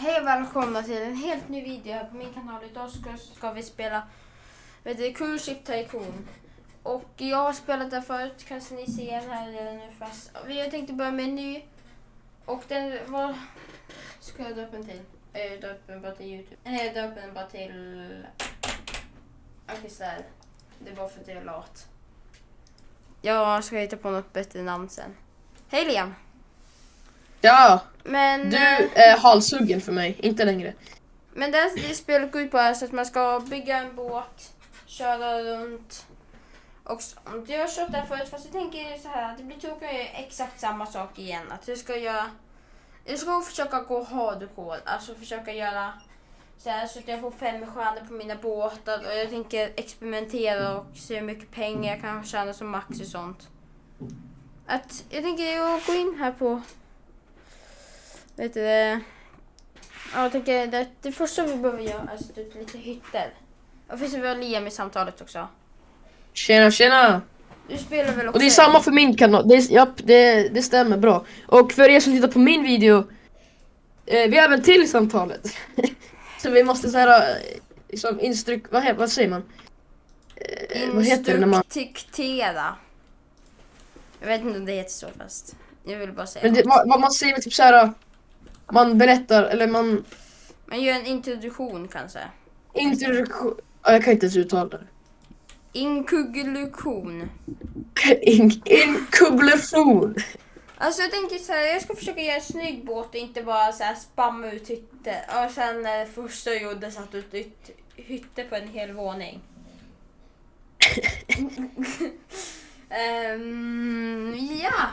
Hej och välkomna till en helt ny video här på min kanal. Idag ska vi spela Cruise Ship Tycoon. Och jag har spelat det förut, kanske ni ser den här redan nu fast. Jag tänkte börja med en ny. Och den var... Ska jag döpa den till? Jag döper den bara till YouTube. Nej, jag döper den bara till... Okej, så här. Det är bara för att jag är lat. Jag ska hitta på något bättre namn sen. Hej Liam! Ja, Men, du är halshuggen för mig, inte längre. Men det spelet går ut på är så att man ska bygga en båt, köra runt. Och jag har kört där förut, fast jag tänker så här, det blir tråkigt exakt samma sak igen. Att jag ska försöka gå hardcore, alltså försöka göra så här så att jag får 5 stjärnor på mina båtar. Och jag tänker experimentera och se hur mycket pengar jag kan tjäna som max och sånt. Att jag tänker jag gå in här på... Vet du det? Ja, jag tänker det första vi behöver göra är att sätta ut lite hytter. Och finns det väl Liam i samtalet också? Tjena! Du spelar väl också? Och det är samma för min kanal, det stämmer bra. Och för er som tittar på min video, vi har även till samtalet. Så vi måste såhär, liksom vad säger man? Vad heter det när man... Instruktera. Jag vet inte om det heter så fast. Jag vill bara säga Men det, vad man säger typ såhär, man berättar, eller man... Man gör en introduktion kanske. Introduktion... Ja, jag kan inte ens uttala det. Inkuglusion. Inkubulation. Alltså jag tänker så här, jag ska försöka göra en snygg båt och inte bara så här spamma ut hytter. Och sen första jag gjorde satt ut hytter på en hel våning. Ja.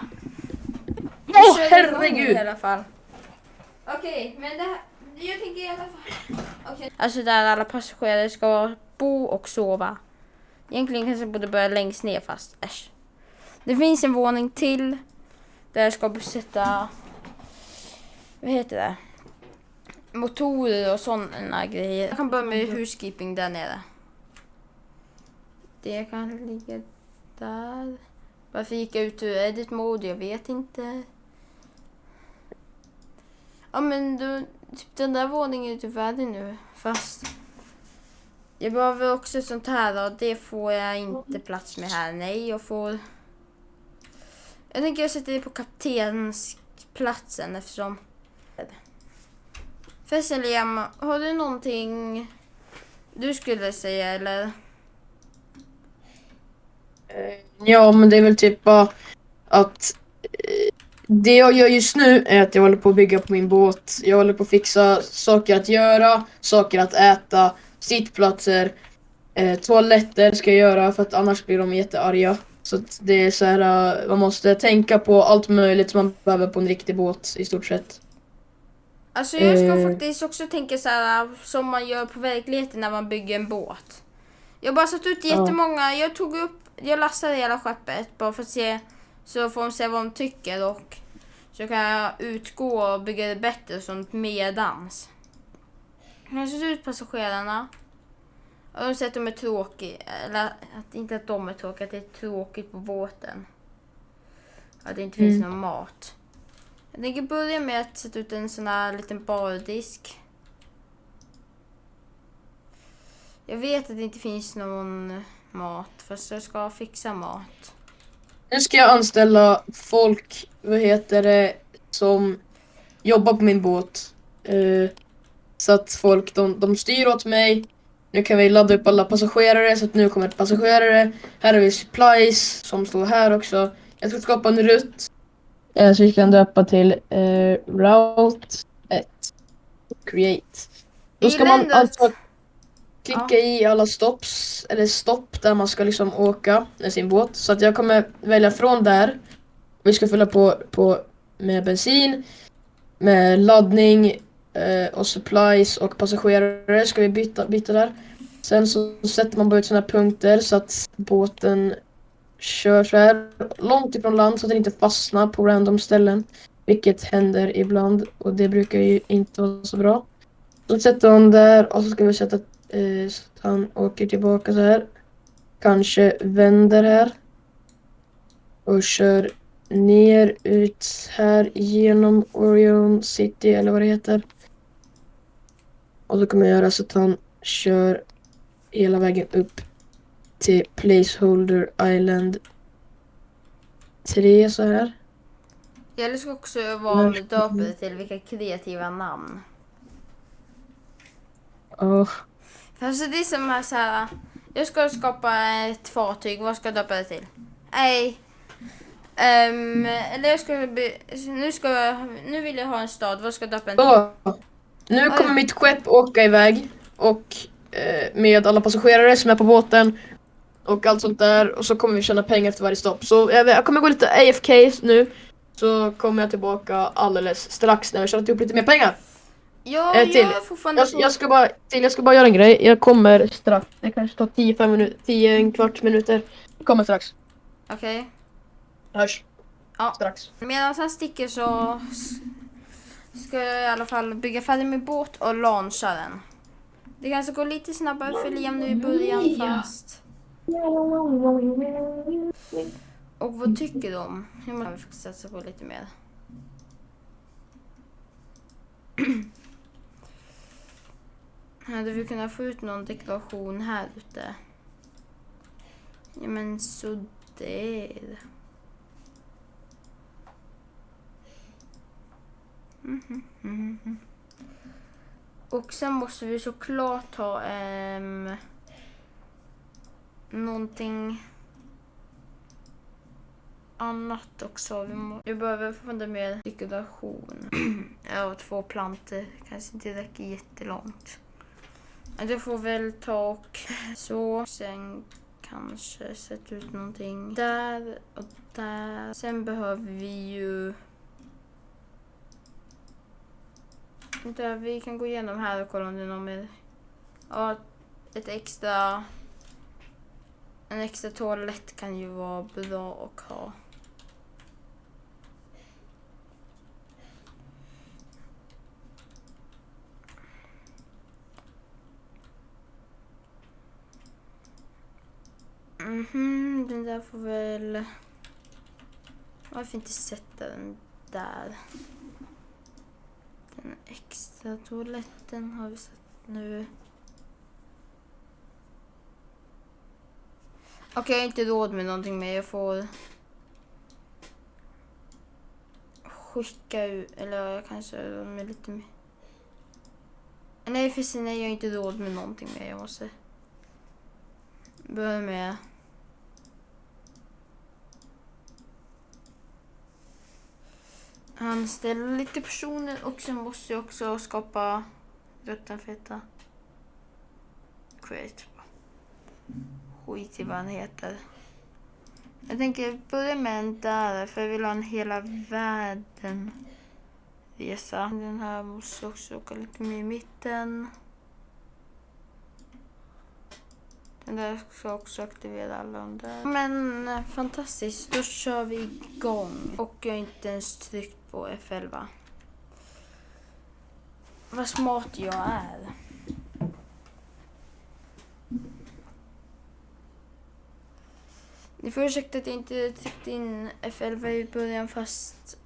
Åh, herregud. I alla fall. Okej, men det här, jag tänker i alla fall. Okay. Alltså där alla passagerare ska bo och sova. Egentligen kanske jag borde börja längst ner fast äsch. Det finns en våning till. Där jag ska sätta, vad heter det? Motorer och sådana grejer. Jag kan börja med housekeeping där nere. Det kan ligga där. Varför gick jag ut ur edit mode? Jag vet inte. Ja men typ den där våningen är typ färdig nu. Fast jag behöver också sånt här och det får jag inte plats med här. Nej, jag tänker jag sätter det på kaptensplatsen eftersom... Förresten Liam, har du någonting du skulle säga eller? Ja, men det är väl typ bara att det jag gör just nu är att jag håller på att bygga på min båt. Jag håller på att fixa saker att göra, saker att äta, sittplatser, toaletter ska jag göra för att annars blir de jättearga. Så att det är så här, man måste tänka på allt möjligt som man behöver på en riktig båt i stort sett. Alltså jag ska faktiskt också tänka så här som man gör på verkligheten när man bygger en båt. Jag har bara satt ut jättemånga, jag lastade hela skeppet bara för att se, så får de se vad de tycker och så kan jag utgå och bygga det bättre som medans. Jag har satt ut passagerarna och de säger att de är tråkiga, eller att inte att de är tråkiga, att det är tråkigt på båten. Att det inte finns någon mat. Jag tänker börja med att sätta ut en sån här liten bardisk. Jag vet att det inte finns någon mat, fast jag ska fixa mat. Nu ska jag anställa folk, som jobbar på min båt. Så att folk, de styr åt mig. Nu kan vi ladda upp alla passagerare, så att nu kommer passagerare. Här har vi supplies som står här också. Jag ska skapa en rutt. Så vi kan döpa till route 1. Create. Då ska man alltså klicka i alla stopps, eller stopp där man ska liksom åka med sin båt. Så att jag kommer välja från där. Vi ska fylla på med bensin, med laddning och supplies och passagerare ska vi byta där. Sen så sätter man bara ut sådana punkter så att båten kör så här långt ifrån land så att den inte fastnar på random ställen. Vilket händer ibland och det brukar ju inte vara så bra. Så sätter hon där och så ska vi sätta så att han åker tillbaka så här. Kanske vänder här. Och kör ner ut här genom Orion City eller vad det heter. Och så kommer jag göra så att han kör hela vägen upp till Placeholder Island 3 så här. Jag ska också vara med döpare till vilka kreativa namn. Ja. Alltså det är som här så här. Jag ska skapa ett fartyg. Vad ska jag döpa det till? Nej. Eller jag ska nu vill jag ha en stad. Vad ska jag döpa den till? Så. Nu kommer mitt skepp åka iväg. Och med alla passagerare som är på båten. Och allt sånt där. Och så kommer vi tjäna pengar efter varje stopp. Så jag kommer gå lite AFK nu. Så kommer jag tillbaka alldeles strax när jag tjänat ihop lite mer pengar. Ja, till. jag är fortfarande Jag ska bara göra en grej. Jag kommer strax. Det kanske tar 10-5 minuter, 10 en kvart minuter. Jag kommer strax. Okej. Hörs. Ja. Strax. Medan han sticker så ska jag i alla fall bygga färdig min båt och launcha den. Det kanske går lite snabbare för Liam nu i början fast. Och vad tycker de? Hur måste vi satsa på lite mer? Hade vi kunnat få ut någon deklaration här ute? Ja men så där. Och sen måste vi såklart ha någonting annat också. Vi behöver få mer dekoration. Ja, 2 plantor kanske inte räcker jättelångt. Men det får väl ta och så. Sen kanske sätta ut någonting där och där. Sen behöver vi ju... Där vi kan gå igenom här och kolla om det är någon mer. Ja, en extra toalett kan ju vara bra att ha. Den där får väl... Varför inte sätta den där? Den extra toaletten har vi satt nu. Okej, jag har inte råd med någonting mer. Jag får skicka ut, eller jag kanske med lite mer. Nej, för sen är jag inte råd med någonting mer. Jag måste börja med anställa lite personer och sen måste jag också skapa röttenfeta. Create. Skit i vad han heter. Jag tänker börja med en där för jag vill ha en hela världen resa. Den här måste också åka lite mer i mitten. Den där ska också aktivera alla de där. Men fantastiskt, då kör vi igång. Och jag har inte ens tryckt på F11. Vad smart jag är. Ni får ursäkta att jag inte tryckte in F11 i början fast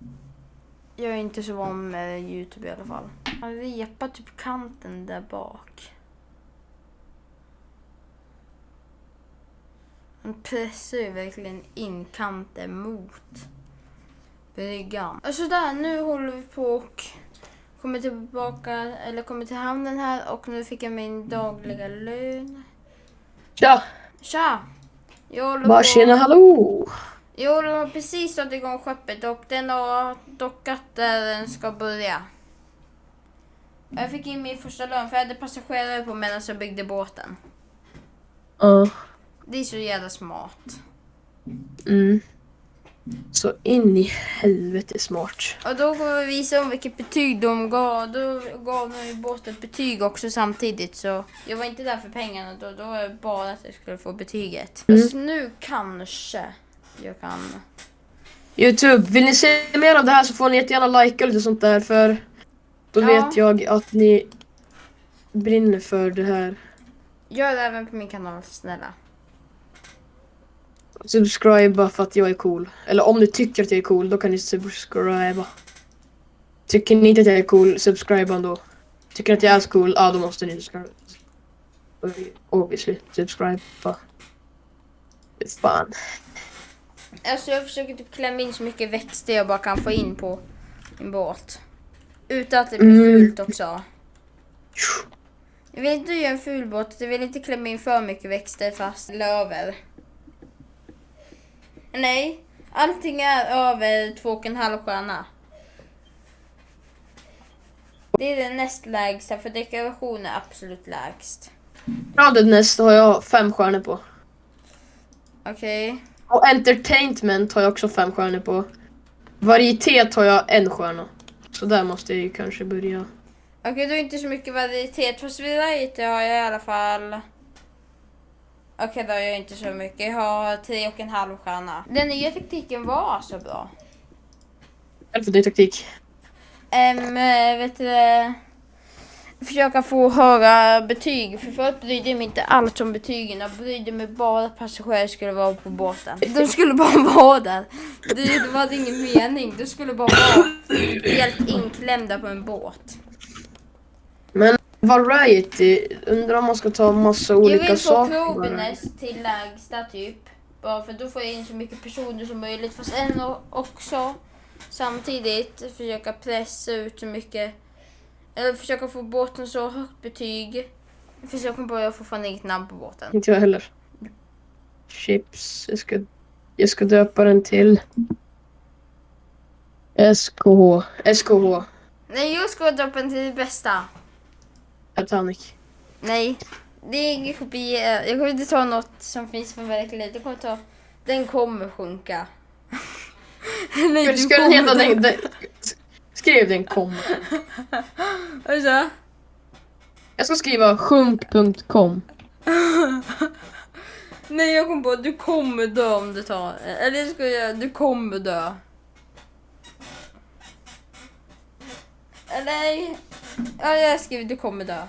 jag är inte så van med YouTube i alla fall. Jag repar typ kanten där bak. Man pressar ju verkligen in kanten mot bryggan. Och sådär, nu håller vi på och kommer tillbaka, eller kommer till hamnen här och nu fick jag min dagliga lön. Tja! Tja! Bara tjena, hallå! Jag håller precis satt igång skeppet och den har dockat där den ska börja. Jag fick in min första lön för jag hade passagerare på medan jag byggde båten. Det är så jävla smart. Så in i helvete smart. Och då kommer vi visa om vilket betyg de gav. Då gav de båten ett betyg också samtidigt. Så jag var inte där för pengarna. Då var det bara att jag skulle få betyget. Så nu kanske jag kan... YouTube, vill ni se mer av det här så får ni jättegärna likea lite sånt där. För då vet jag att ni brinner för det här. Gör det även på min kanal, snälla. Subscriba för att jag är cool. Eller om ni tycker att jag är cool, då kan ni subscriba. Tycker ni inte att jag är cool, subscriba ändå. Tycker att jag är cool, ja då måste ni obviously subscribe. It's fun. Alltså jag försöker typ klämma in så mycket växter jag bara kan få in på min båt. Utan att det blir fult också. Jag vill inte göra en ful båt, jag vill inte klämma in för mycket växter fast löver. Nej, allting är över 2,5 stjärna. Det är det näst lägsta, för dekoration är absolut lägst. Crowdedness har jag 5 stjärnor på. Okej. Och entertainment har jag också 5 stjärnor på. Varietet har jag 1 stjärna. Så där måste jag ju kanske börja. Okej, då är inte så mycket varietet. Fast variety har jag i alla fall. Okej, då har jag inte så mycket. Jag har 3,5 stjärna. Den nya taktiken var så bra. Varför det är taktik? Vet du, försöka få höra betyg. För förut brydde jag mig inte alls om betygen. Jag brydde mig bara att passagerare skulle vara på båten. De skulle bara vara där. Det var ingen mening. De skulle bara vara helt inklämda på en båt. Men variety, undrar om man ska ta massa olika saker. Jag vill få Probiness till lägsta typ. Bara för då får jag in så mycket personer som möjligt. Fast ändå också samtidigt försöka pressa ut så mycket. Eller försöka få båten så högt betyg. Försöka bara få fan inget namn på båten. Inte jag heller. Chips, jag ska döpa den till SKH. Nej, jag ska döpa den till det bästa. Titanic. Nej, det är ingen kopia. Jag kommer inte ta något som finns för verkligheten. Den kommer sjunka. Nej, Ska den heta den? Skriv den kommer. Alltså? Jag ska skriva sjunk.com. Nej, jag kom på att du kommer dö om du tar. Eller ska jag, du kommer dö. Eller ja, jag skriver du kommer dö.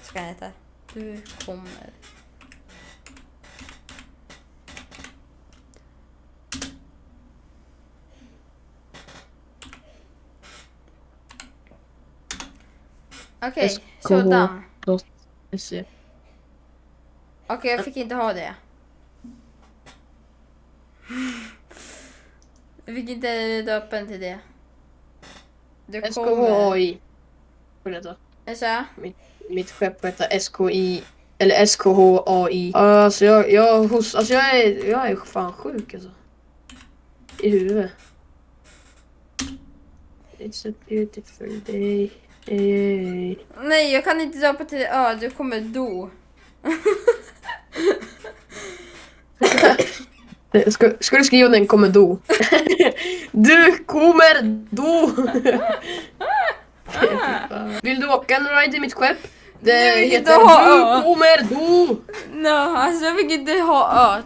Ska jag heta? Du kommer. Okej, sådan. Okej, jag fick inte ha det. Jag fick inte döpa den till det. Du kommer. SKHI. Alltså? Mitt skepp heter SKI eller SKHAI. Alltså jag är fan sjuk alltså. I huvudet. It's a beautiful day. Nej, jag kan inte döpa till du kommer dö. Ska du skriva den kommer dö? Du kommer dö. Vill du åka en ride i mitt skepp? Det heter du kommer dö. Nej, alltså jag fick inte ha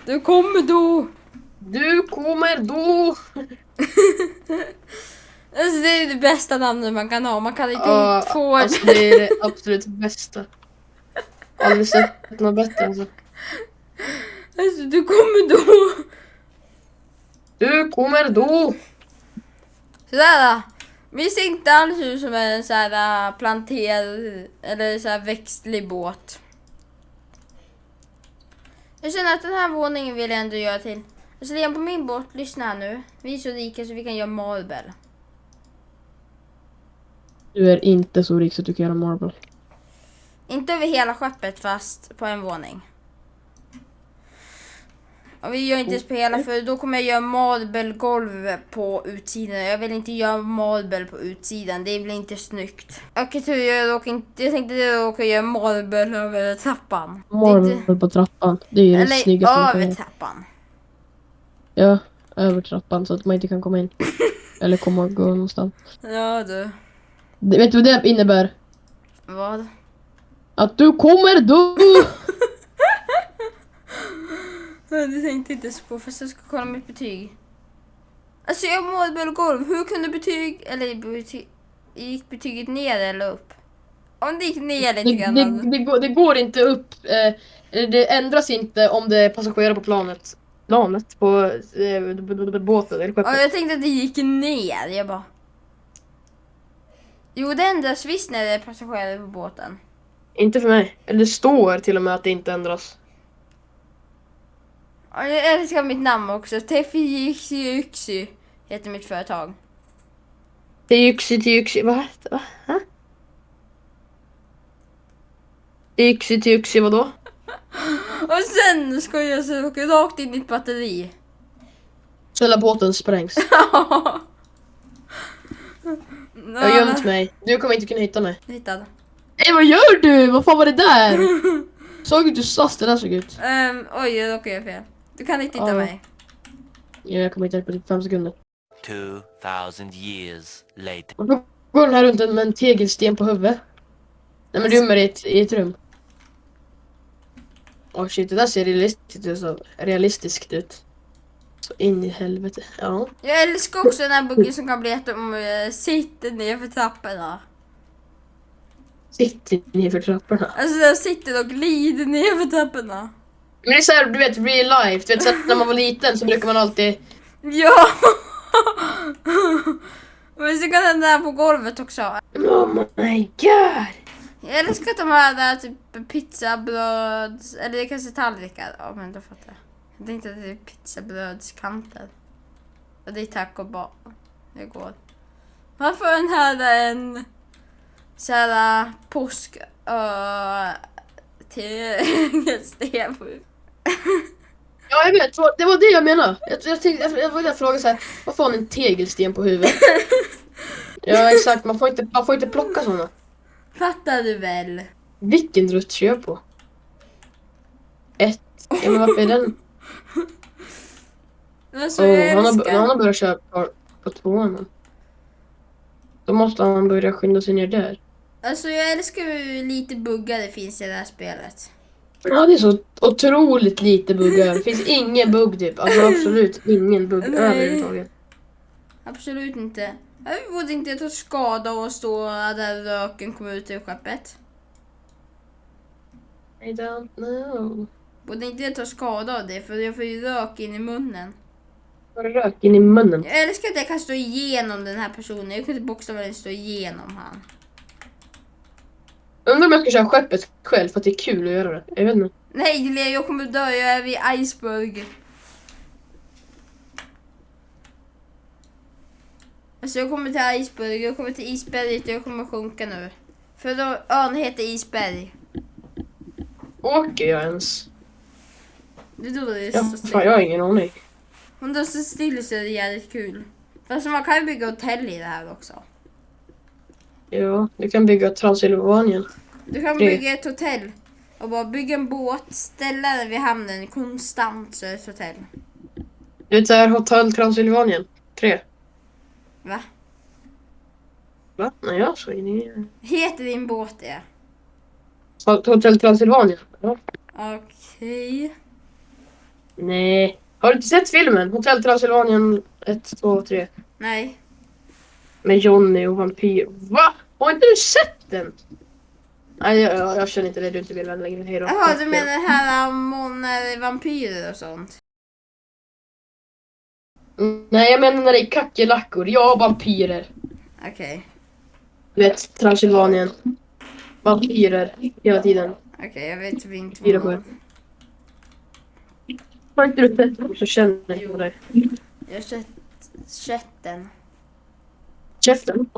du kommer dö. Du kommer dö. Alltså det är det bästa namnet man kan ha. Man kan inte få alltså det är det absolut bästa. Aldrig sett något bättre alltså. Alltså du kommer dö. Du kommer dö. Sådär. Vi ser inte alls ut som en sån här planterad eller så här växtlig båt. Jag känner att den här våningen vill jag ändå göra till. Alltså Leon, på min båt, lyssna här nu. Vi är så rika så vi kan göra marble. Du är inte så rik så du kan göra marble. Inte över hela skeppet fast på en våning. Och vi gör inte ens på hela för då kommer jag göra marble-golv på utsidan. Jag vill inte göra marble på utsidan. Det blir inte snyggt. Okej, tur jag tänkte jag göra marble över trappan. Marble på trappan. Det är ju det snyggaste man kan över göra. trappan. Ja, över trappan så att man inte kan komma in. Eller komma och gå någonstans. Ja du. Vet du vad det innebär? Vad? Att du kommer dö! Det tänkte inte så på, fast jag ska kolla mitt betyg. Alltså jag mådde golv. Hur kunde gick betyget ner eller upp? Om det gick ner lite grann. Det går inte upp. Det ändras inte om det är passagerare på planet. Planet på båten eller skeppet. Ja, jag tänkte att det gick ner. Jo, det ändras visst när det är passagerare på båten. Inte för mig. Eller det står till och med att det inte ändras. Och jag älskar mitt namn också. Tefiyxi heter mitt företag. Tyxi. Vad? Va? Tyxi, vadå? Och sen ska jag så åka rakt in i ett batteri. Så hela båten sprängs. Jag har gömt mig. Du kommer inte kunna hitta mig. Hittad. Ey, vad gör du? Vad fan var det där? Såg du hur sass det där såg ut? Oj, jag råkade göra fel. Du kan inte hitta mig. Ja, jag kommer hitta dig på typ 5 sekunder. 2000 years later. Varför går den här runt med en tegelsten på huvudet? Nej, men rymmer i ett rum. Åh shit, det där ser realistiskt ut. Så in i helvete. Ja. Jag älskar också den här buggen som kan bli att de sitter ner för trapporna. Sitter ner för trapporna. Alltså de sitter och glider ner för trapporna. Men det är såhär, du vet, real life. Du vet, så att när man var liten så brukar man alltid... Ja! Men så kan den där på golvet också. Oh my god! Jag älskar att de har där typ pizzabröd, eller det är kanske tallrikar. Ja, men då fattar jag. Jag tänkte att det är pizzabrödskanter. Och det är taco bar. Det går. Varför den här en såhär påsk tegelsten? Ja, jag vet. Det var det jag menade. Jag ville fråga så här, vad får en tegelsten på huvudet? Ja, exakt. Man får inte plocka såna. Fattar du väl? Vilken rutt kör jag på? 1. Ja, men varför är den? Alltså, jag Han älskar. har börjat köra på 2:an. Då måste han börja skynda sig ner där. Alltså jag älskar hur lite buggar det finns i det här spelet. Ja, det är så otroligt lite buggar. Det finns ingen bugg typ. Alltså absolut ingen bugg Nej. överhuvudtaget. Absolut inte. Jag borde inte ta skada och stå där röken kommer ut ur skeppet. I don't know. Borde inte ta skada av det för jag får ju rök in i munnen. Bara rök in i munnen. Jag älskar att jag kan stå igenom den här personen. Jag kan inte bokstavligen stå igenom han. Undrar om jag ska köra skeppet själv för att det är kul att göra det. Jag vet inte. Nej, jag kommer dö. Jag är vid Iceberg. Alltså jag kommer till Iceberg. Jag kommer till isberget och jag kommer sjunka nu. För då ön heter Isberg. Åker jag ens? Det tror det är Ja, så fan, still. jag har ingen aning. Om det är så still så är det jävligt kul. Fast man kan ju bygga hotell i det här också. Ja, du kan bygga Transylvanien. Du kan bygga ett hotell. Och bara bygga en båt, ställa den vid hamnen konstant så är det ett hotell. Du vet såhär, Hotell Transylvanien 3. Va? Va? Nej, jag såg ingen. Heter din båt det? Hotell Transylvanien? Ja. Okej. Nej. Har du inte sett filmen? Hotell Transylvanien 1, 2, 3. Nej. Med Johnny och vampyr. Va? Har inte du sett den? Nej, jag känner inte det. Du inte vill vända längre. Hej då. Jaha, du menar det här månar vampyrer och sånt? Nej, jag menar när det är kackerlackor. Ja, vampyrer. Okej. Du vet, Transylvanien. Vampyrer hela tiden. Okej, jag vet inte 4 vad. 7. Har inte du sett dem så känner jag på dig. Jag har sett chatten. Käften.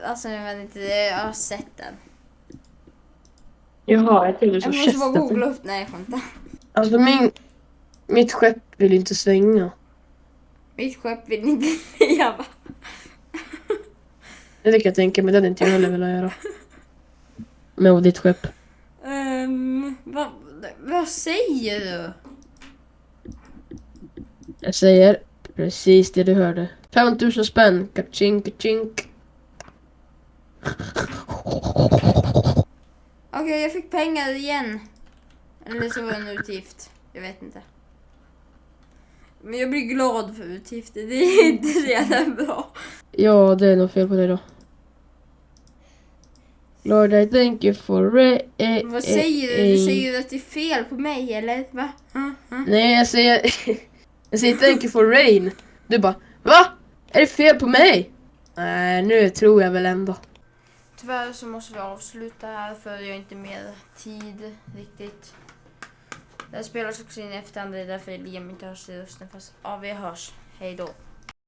Alltså jag vet inte, jag har sett den. Jaha, jag trodde du sa Jag måste bara käften. googla upp, nej jag skämtar. Alltså mitt skepp vill inte svänga. Mitt skepp vill inte leva. Det kan jag tänka mig, det hade inte jag heller velat göra. Med ditt skepp. Vad säger du? Jag säger precis det du hörde. 5000 spänn. Kachink, kachink. Okej, jag fick pengar igen. Eller så var det en utgift. Jag vet inte. Men jag blir glad för utgifter. Det är inte redan bra. Ja, det är nog fel på det då. Lord, I thank you for Vad säger du? Du säger att det är fel på mig, eller? Va? Nej, jag säger thank you for rain. Du bara, va? Är det fel på mig? Nej, nu tror jag väl ändå. Tyvärr så måste vi avsluta här för jag har inte mer tid riktigt. Det här spelas också in i efterhand, det är därför Liam inte hörs i rösten. Fast ja, vi hörs. Hej då.